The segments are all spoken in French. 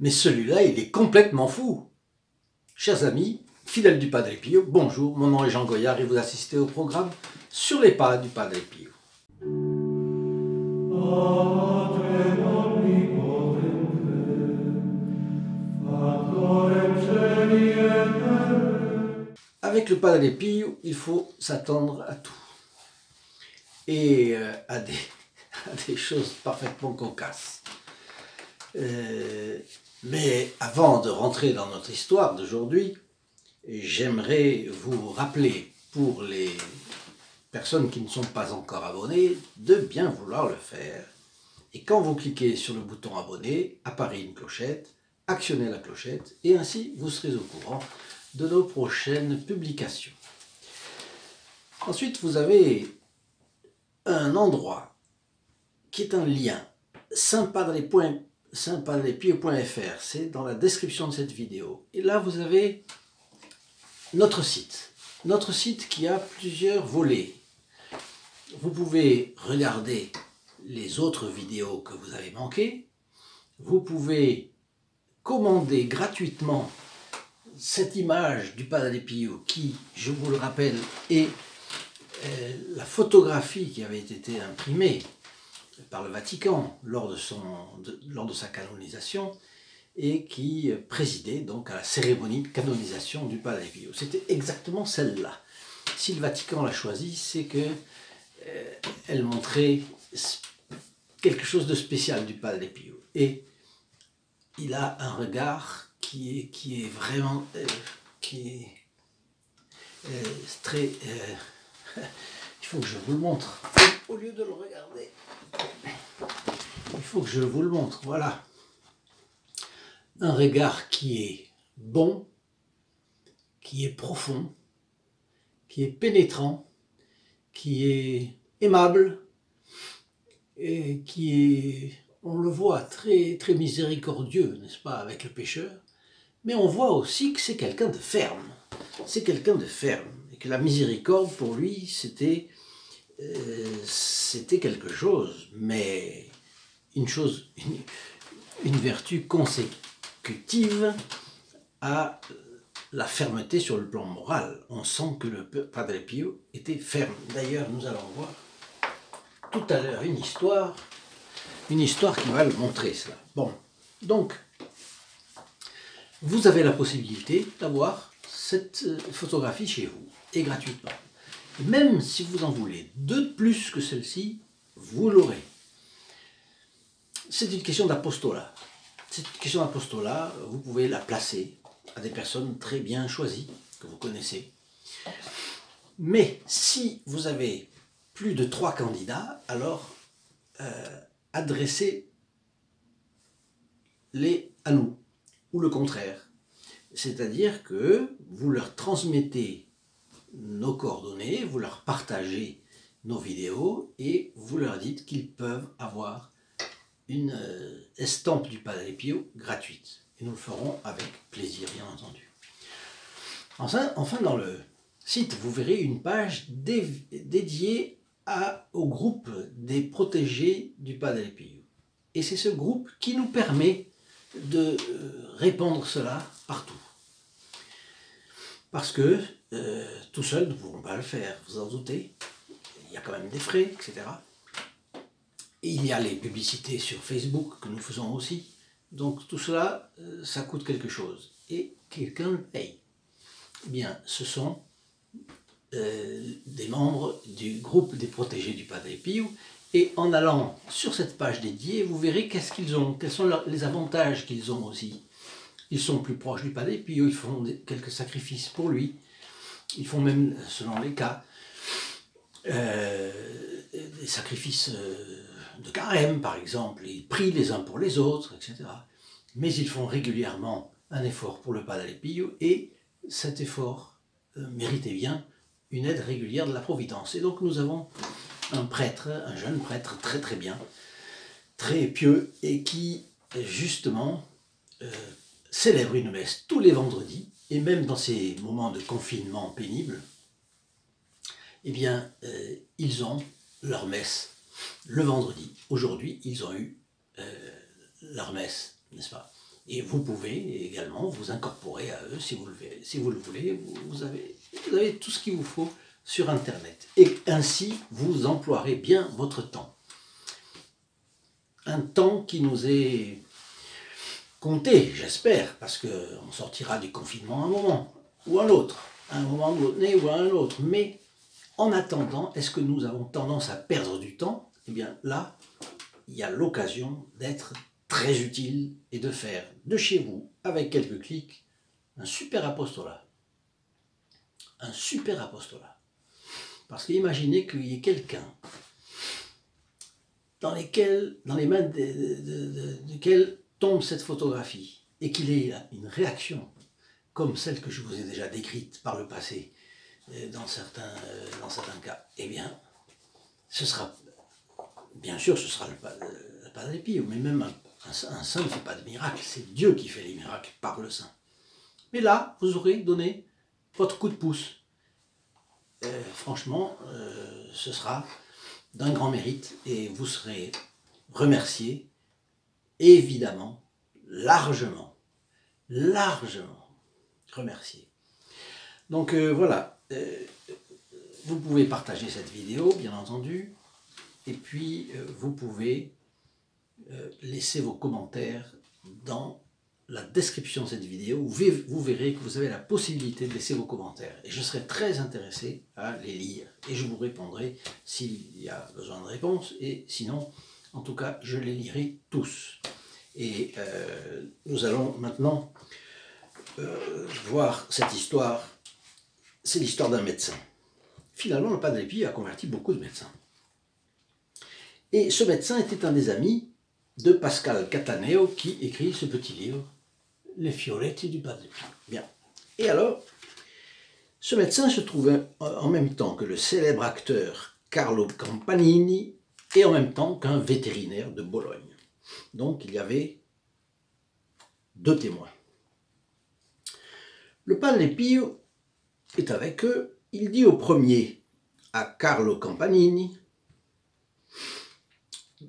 Mais celui-là, il est complètement fou. Chers amis, fidèles du Padre Pio, bonjour, mon nom est Jean Goyard et vous assistez au programme Sur les pas du Padre Pio. Avec le Padre Pio, il faut s'attendre à tout. Et à des choses parfaitement cocasses. Mais avant de rentrer dans notre histoire d'aujourd'hui, j'aimerais vous rappeler, pour les personnes qui ne sont pas encore abonnées, de bien vouloir le faire. Et quand vous cliquez sur le bouton abonner, apparaît une clochette, actionnez la clochette et ainsi vous serez au courant de nos prochaines publications. Ensuite, vous avez un endroit qui est un lien, saintpadrepio.fr, c'est dans la description de cette vidéo. Et là, vous avez notre site qui a plusieurs volets. Vous pouvez regarder les autres vidéos que vous avez manquées. Vous pouvez commander gratuitement cette image du Padre Pio qui, je vous le rappelle, est la photographie qui avait été imprimée par le Vatican lors de sa canonisation et qui présidait donc à la cérémonie de canonisation du Padre Pio. C'était exactement celle-là. Si le Vatican l'a choisie, c'est que elle montrait quelque chose de spécial du Padre Pio. Et il a un regard qui est vraiment très... il faut que je vous le montre. Au lieu de le regarder, il faut que je vous le montre. Voilà. Un regard qui est bon, qui est profond, qui est pénétrant, qui est aimable et qui est, on le voit, très, très miséricordieux, n'est-ce pas, avec le pécheur. Mais on voit aussi que c'est quelqu'un de ferme. C'est quelqu'un de ferme. Et que la miséricorde, pour lui, c'était quelque chose, mais une vertu consécutive à la fermeté sur le plan moral. On sent que le Padre Pio était ferme. D'ailleurs, nous allons voir tout à l'heure une histoire qui va le montrer, cela. Bon, donc, vous avez la possibilité d'avoir cette photographie chez vous, et gratuitement. Et même si vous en voulez deux de plus que celle-ci, vous l'aurez. C'est une question d'apostolat. C'est une question d'apostolat, vous pouvez la placer à des personnes très bien choisies, que vous connaissez. Mais si vous avez plus de 3 candidats, alors adressez-les à nous, ou le contraire. C'est-à-dire que vous leur transmettez nos coordonnées, vous leur partagez nos vidéos et vous leur dites qu'ils peuvent avoir une estampe du Padre Pio gratuite. Et nous le ferons avec plaisir, bien entendu. Enfin, dans le site, vous verrez une page dédiée au groupe des protégés du Padre Pio. Et c'est ce groupe qui nous permet de répandre cela partout. Parce que tout seul, nous ne pouvons pas le faire, vous en doutez. Il y a quand même des frais, etc. Et il y a les publicités sur Facebook que nous faisons aussi. Donc tout cela, ça coûte quelque chose. Et quelqu'un le paye. Eh bien, ce sont des membres du groupe des protégés du Padre Pio. Et en allant sur cette page dédiée, vous verrez qu'est-ce qu'ils ont, quels sont les avantages qu'ils ont aussi. Ils sont plus proches du Padre Pio, ils font quelques sacrifices pour lui. Ils font même, selon les cas, des sacrifices de carême, par exemple. Ils prient les uns pour les autres, etc. Mais ils font régulièrement un effort pour le Padre Pio et cet effort méritait bien une aide régulière de la Providence. Et donc nous avons un prêtre, un jeune prêtre très très bien, très pieux et qui justement célèbre une messe tous les vendredis et même dans ces moments de confinement pénible, eh bien ils ont leur messe le vendredi. Aujourd'hui ils ont eu leur messe, n'est-ce pas? Et vous pouvez également vous incorporer à eux si vous le voulez. Vous avez tout ce qu'il vous faut sur Internet. Et ainsi, vous emploierez bien votre temps. Un temps qui nous est compté, j'espère, parce qu'on sortira du confinement à un moment ou à l'autre, à un moment donné ou à un autre. Mais en attendant, est-ce que nous avons tendance à perdre du temps? Eh bien là, il y a l'occasion d'être très utile et de faire de chez vous, avec quelques clics, un super apostolat. Un super apostolat. Parce qu'imaginez qu'il y ait quelqu'un dans les mains desquels tombe cette photographie et qu'il ait une réaction comme celle que je vous ai déjà décrite par le passé dans certains cas, eh bien, ce sera, bien sûr, ce sera le Padre Pio, mais même un saint ne fait pas de miracle, c'est Dieu qui fait les miracles par le saint. Mais là, vous aurez donné votre coup de pouce. Franchement, ce sera d'un grand mérite et vous serez remercié, évidemment, largement remercié. Donc voilà, vous pouvez partager cette vidéo, bien entendu, et puis vous pouvez laisser vos commentaires dans la description de cette vidéo. Vous verrez que vous avez la possibilité de laisser vos commentaires. Et je serai très intéressé à les lire. Et je vous répondrai s'il y a besoin de réponse. Et sinon, en tout cas, je les lirai tous. Et nous allons maintenant voir cette histoire. C'est l'histoire d'un médecin. Finalement, le Padre Pio a converti beaucoup de médecins. Et ce médecin était un des amis de Pascal Cataneo qui écrit ce petit livre, Les Fioretti du Padre Pio. Bien. Et alors, ce médecin se trouvait en même temps que le célèbre acteur Carlo Campanini et en même temps qu'un vétérinaire de Bologne. Donc il y avait deux témoins. Le Padre Pio est avec eux. Il dit au premier, à Carlo Campanini,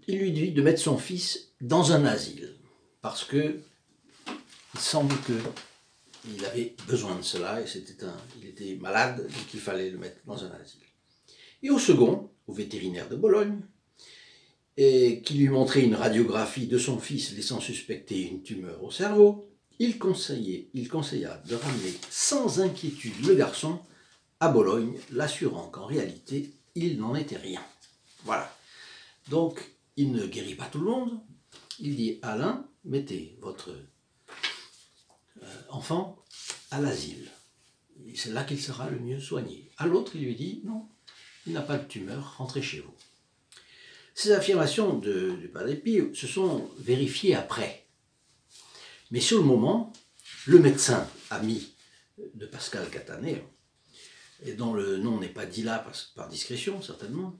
il lui dit de mettre son fils dans un asile, parce que il semble qu'il avait besoin de cela, et il était malade, donc il fallait le mettre dans un asile. Et au second, au vétérinaire de Bologne, et qui lui montrait une radiographie de son fils laissant suspecter une tumeur au cerveau, il conseilla de ramener sans inquiétude le garçon à Bologne, l'assurant qu'en réalité, il n'en était rien. Voilà. Donc, il ne guérit pas tout le monde. Il dit à l'un, mettez votre enfant à l'asile. C'est là qu'il sera le mieux soigné. À l'autre, il lui dit, non, il n'a pas de tumeur, rentrez chez vous. Ces affirmations du Padre Pio se sont vérifiées après. Mais sur le moment, le médecin ami de Pascal Cataneo, et dont le nom n'est pas dit là par discrétion, certainement,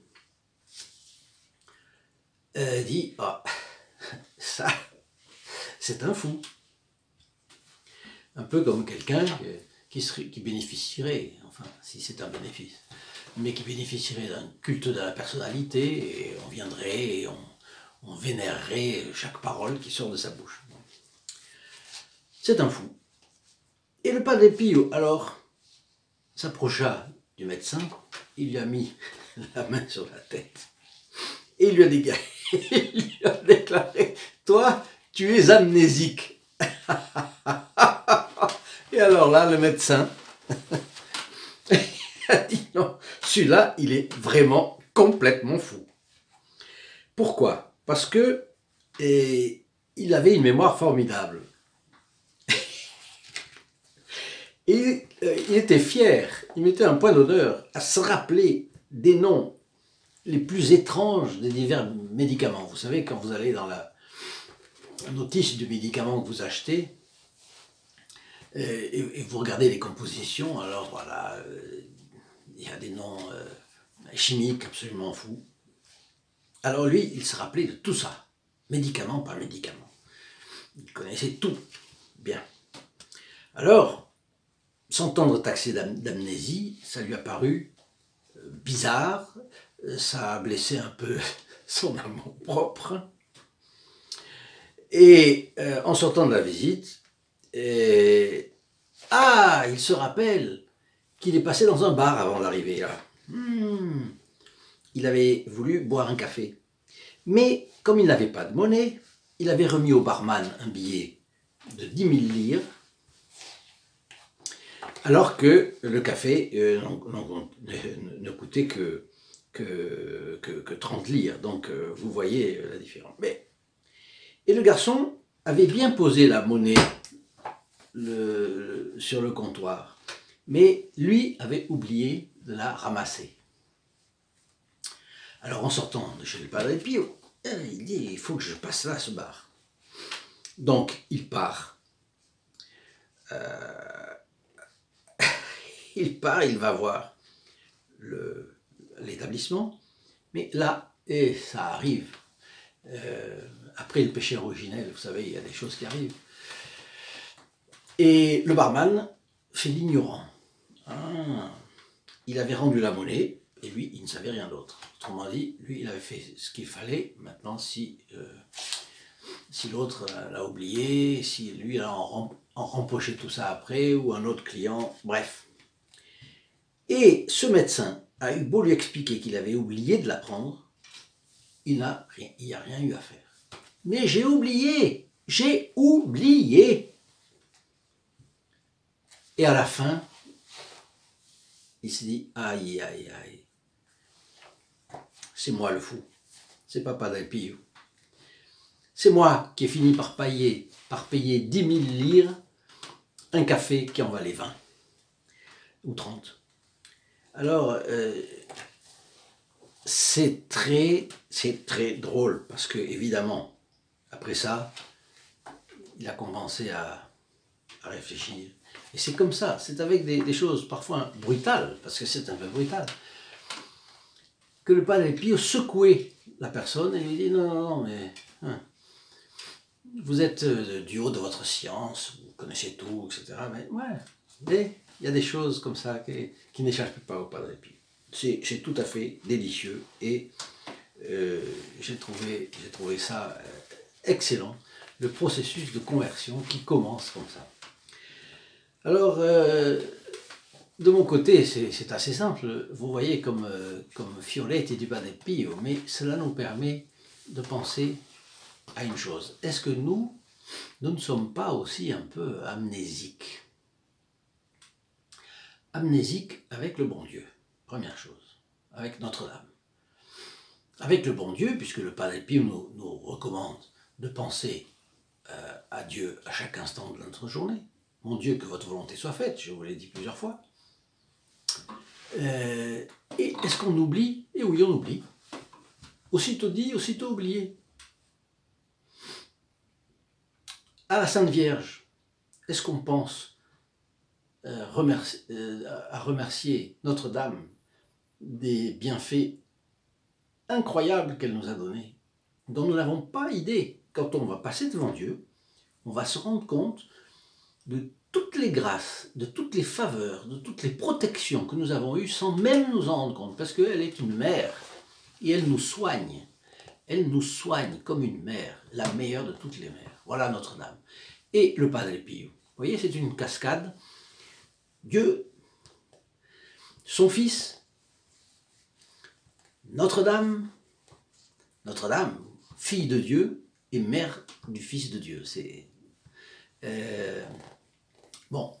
dit, ah, ça, c'est un fou. Un peu comme quelqu'un qui bénéficierait, enfin, si c'est un bénéfice, mais qui bénéficierait d'un culte de la personnalité, et on viendrait et on vénérerait chaque parole qui sort de sa bouche. C'est un fou. Et le Padre Pio, alors, s'approcha du médecin, il lui a mis la main sur la tête, et il lui a déclaré, toi, tu es amnésique. Et alors là, le médecin a dit non, celui-là, il est vraiment complètement fou. Pourquoi? Parce que il avait une mémoire formidable. Et il était fier, il mettait un point d'honneur à se rappeler des noms les plus étranges des divers médicaments. Vous savez, quand vous allez dans la notice du médicament que vous achetez, et vous regardez les compositions, alors voilà, il y a des noms chimiques absolument fous. Alors lui, il se rappelait de tout ça, médicament par médicament. Il connaissait tout, bien. Alors, s'entendre taxer d'amnésie, ça lui a paru bizarre, ça a blessé un peu son amour propre. Et en sortant de la visite, il se rappelle qu'il est passé dans un bar avant d'arriver là. Il avait voulu boire un café. Mais comme il n'avait pas de monnaie, il avait remis au barman un billet de 10 000 lire, alors que le café ne coûtait que 30 lire. Donc vous voyez la différence. Et le garçon avait bien posé la monnaie sur le comptoir, mais lui avait oublié de la ramasser. Alors en sortant de chez le Padre Pio, il dit, il faut que je passe là, ce bar. Donc il part. Il va voir l'établissement, mais là, et ça arrive, après le péché originel, vous savez, il y a des choses qui arrivent. Et le barman fait l'ignorant. Il avait rendu la monnaie, et lui, il ne savait rien d'autre. Autrement dit, lui, il avait fait ce qu'il fallait. Maintenant, si l'autre l'a oublié, si lui a rempoché tout ça après, ou un autre client, bref. Et ce médecin a eu beau lui expliquer qu'il avait oublié de la prendre, il n'y a rien eu à faire. Mais j'ai oublié. Et à la fin, il s'est dit, aïe, aïe, aïe. C'est moi le fou, c'est pas Padre Pio. C'est moi qui ai fini par payer 10 000 lire un café qui en valait 20 ou 30. Alors, c'est très drôle parce que, évidemment, après ça, il a commencé à réfléchir. Et c'est comme ça, c'est avec des choses parfois brutales, parce que c'est un peu brutal, que le Padre Pio secouait la personne et lui dit non, mais vous êtes du haut de votre science, vous connaissez tout, etc. Mais il y a des choses comme ça qui n'échappent pas au Padre Pio. C'est tout à fait délicieux et j'ai trouvé ça excellent, le processus de conversion qui commence comme ça. Alors, de mon côté, c'est assez simple. Vous voyez comme Fiorletti du Padre Pio, mais cela nous permet de penser à une chose. Est-ce que nous ne sommes pas aussi un peu amnésiques? Amnésiques avec le bon Dieu, première chose, avec Notre-Dame. Avec le bon Dieu, puisque le Padre Pio nous recommande de penser à Dieu à chaque instant de notre journée. Mon Dieu, que votre volonté soit faite, je vous l'ai dit plusieurs fois. Et est-ce qu'on oublie? Et oui, on oublie. Aussitôt dit, aussitôt oublié. À la Sainte Vierge, est-ce qu'on pense à remercier Notre-Dame des bienfaits incroyables qu'elle nous a donnés, dont nous n'avons pas idée? Quand on va passer devant Dieu, on va se rendre compte de toutes les grâces, de toutes les faveurs, de toutes les protections que nous avons eues sans même nous en rendre compte, parce qu'elle est une mère et elle nous soigne. Elle nous soigne comme une mère, la meilleure de toutes les mères. Voilà Notre-Dame. Et le Padre Pio. Vous voyez, c'est une cascade. Dieu, son Fils, Notre-Dame, fille de Dieu et mère du Fils de Dieu. C'est bon,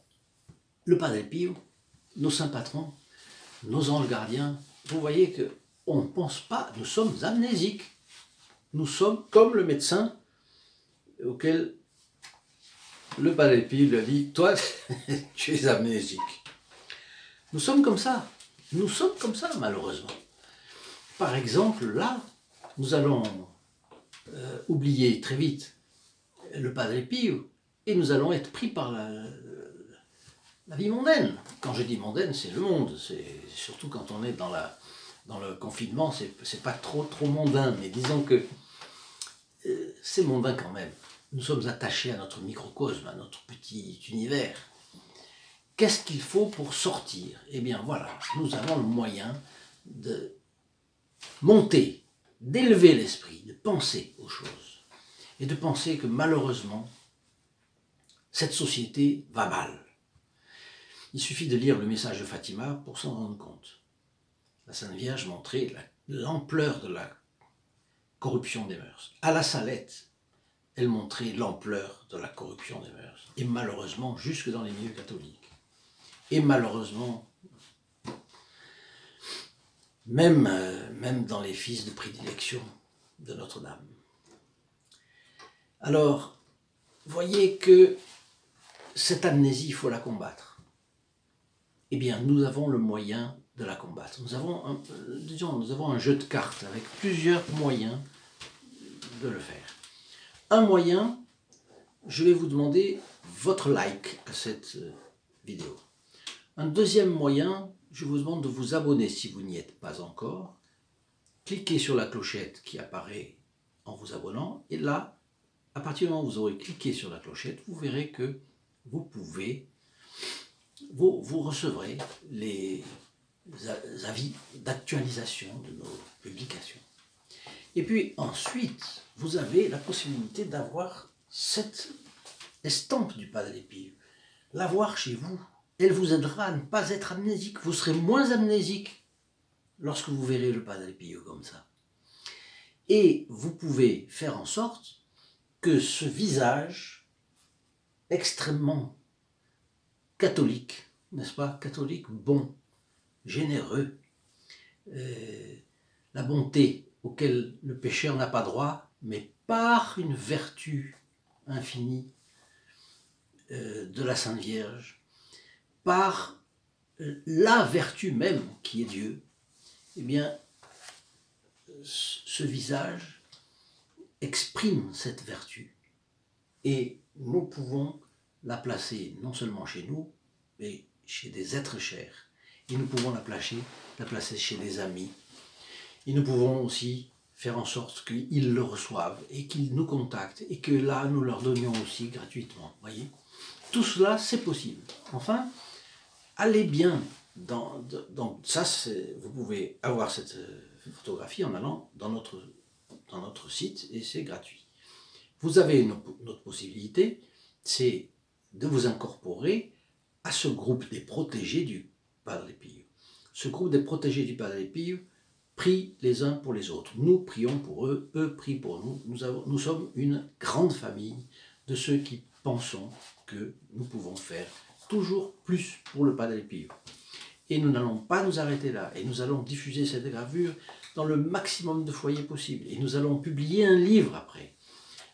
le Padre Pio, nos saints patrons, nos anges gardiens, vous voyez qu'on ne pense pas, nous sommes amnésiques. Nous sommes comme le médecin auquel le Padre Pio lui a dit, toi, tu es amnésique. Nous sommes comme ça. Nous sommes comme ça, malheureusement. Par exemple, là, nous allons oublier très vite le Padre Pio et nous allons être pris par la vie mondaine. Quand je dis mondaine, c'est le monde. C'est surtout quand on est dans le confinement, c'est pas trop mondain, mais disons que c'est mondain quand même. Nous sommes attachés à notre microcosme, à notre petit univers. Qu'est-ce qu'il faut pour sortir? Eh bien voilà, nous avons le moyen de monter, d'élever l'esprit, de penser aux choses. et de penser que malheureusement, cette société va mal. Il suffit de lire le message de Fatima pour s'en rendre compte. La Sainte Vierge montrait l'ampleur de la corruption des mœurs. À la Salette, elle montrait l'ampleur de la corruption des mœurs. Et malheureusement, jusque dans les milieux catholiques. Et malheureusement, même dans les fils de prédilection de Notre-Dame. Alors, voyez que cette amnésie, il faut la combattre. Eh bien, nous avons le moyen de la combattre. Nous avons un jeu de cartes avec plusieurs moyens de le faire. Un moyen, je vais vous demander votre like à cette vidéo. Un deuxième moyen, je vous demande de vous abonner si vous n'y êtes pas encore. Cliquez sur la clochette qui apparaît en vous abonnant. Et là, à partir du moment où vous aurez cliqué sur la clochette, vous verrez que vous recevrez les avis d'actualisation de nos publications. Et puis ensuite, vous avez la possibilité d'avoir cette estampe du Padre Pio. L'avoir chez vous. Elle vous aidera à ne pas être amnésique. Vous serez moins amnésique lorsque vous verrez le Padre Pio comme ça. Et vous pouvez faire en sorte que ce visage extrêmement catholique, n'est-ce pas, catholique bon, généreux, la bonté auquel le pécheur n'a pas droit, mais par une vertu infinie de la Sainte Vierge, par la vertu même qui est Dieu, eh bien, ce visage exprime cette vertu. Et nous pouvons la placer non seulement chez nous, mais chez des êtres chers. Et nous pouvons la placer chez des amis. Et nous pouvons aussi faire en sorte qu'ils le reçoivent et qu'ils nous contactent et que là, nous leur donnions aussi gratuitement. Voyez, tout cela, c'est possible. Enfin, allez bien dans ça, vous pouvez avoir cette photographie en allant dans notre site et c'est gratuit. Vous avez une autre possibilité, c'est de vous incorporer à ce groupe des protégés du Padre Pio. Ce groupe des protégés du Padre Pio prie les uns pour les autres. Nous prions pour eux, eux prient pour nous. Nous sommes une grande famille de ceux qui pensons que nous pouvons faire toujours plus pour le Padre Pio. Et nous n'allons pas nous arrêter là. Et nous allons diffuser cette gravure dans le maximum de foyers possible. Et nous allons publier un livre après.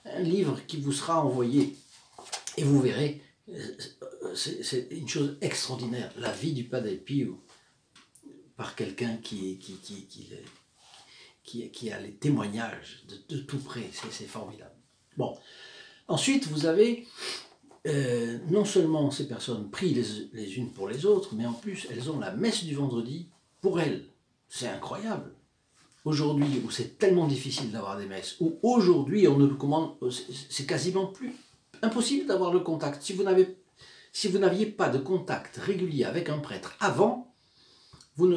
Un livre qui vous sera envoyé. Et vous verrez, c'est une chose extraordinaire. La vie du Padre Pio par quelqu'un qui a les témoignages de tout près. C'est formidable. Bon. Ensuite, vous avez... non seulement ces personnes prient les unes pour les autres, mais en plus elles ont la messe du vendredi pour elles. C'est incroyable. Aujourd'hui, où c'est tellement difficile d'avoir des messes, où aujourd'hui on ne le commande, c'est quasiment plus impossible d'avoir le contact. Si vous n'aviez pas de contact régulier avec un prêtre avant, vous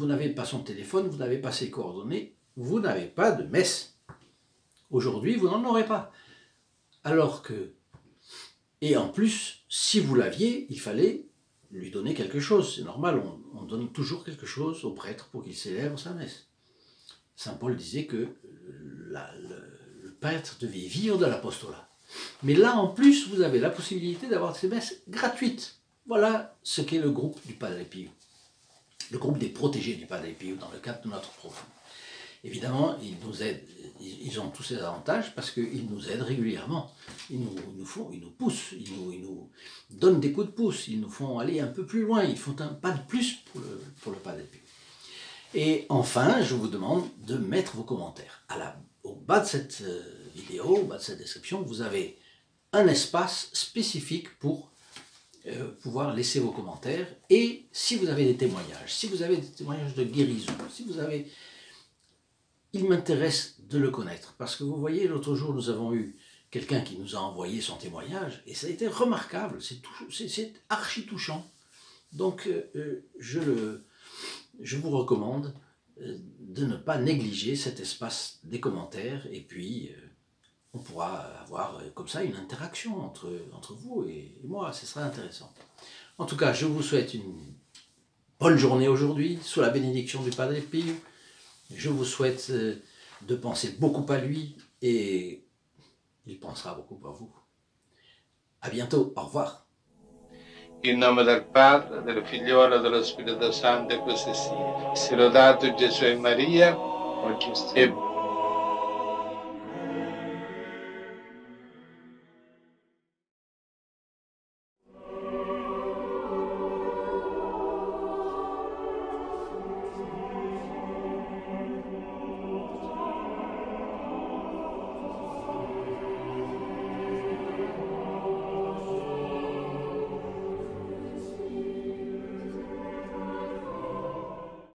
n'avez pas son téléphone, vous n'avez pas ses coordonnées, vous n'avez pas de messe. Aujourd'hui, vous n'en aurez pas. Alors que et en plus, si vous l'aviez, il fallait lui donner quelque chose. C'est normal, on donne toujours quelque chose au prêtre pour qu'il célèbre sa messe. Saint Paul disait que le prêtre devait vivre de l'apostolat. Mais là, en plus, vous avez la possibilité d'avoir ces messes gratuites. Voilà ce qu'est le groupe du Padre Pio. Le groupe des protégés du Padre Pio dans le cadre de notre programme. Évidemment, ils nous aident, ils ont tous ces avantages parce qu'ils nous aident régulièrement. Ils nous poussent, ils nous donnent des coups de pouce, ils nous font aller un peu plus loin, ils font un pas de plus pour le Padre Pio. Et enfin, je vous demande de mettre vos commentaires. Au bas de cette vidéo, au bas de cette description, vous avez un espace spécifique pour pouvoir laisser vos commentaires. Et si vous avez des témoignages de guérison, si vous avez... Il m'intéresse de le connaître, parce que vous voyez, l'autre jour, nous avons eu quelqu'un qui nous a envoyé son témoignage, et ça a été remarquable, c'est archi touchant. Donc, je vous recommande de ne pas négliger cet espace des commentaires, et puis on pourra avoir comme ça une interaction entre vous et moi, ce sera intéressant. En tout cas, je vous souhaite une bonne journée aujourd'hui, sous la bénédiction du Padre Pio. Je vous souhaite de penser beaucoup à lui et il pensera beaucoup à vous. À bientôt, au revoir. In nome del Padre, del Figliolo e dello Spirito Santo, e così sia. Sia lodato Gesù e Maria, e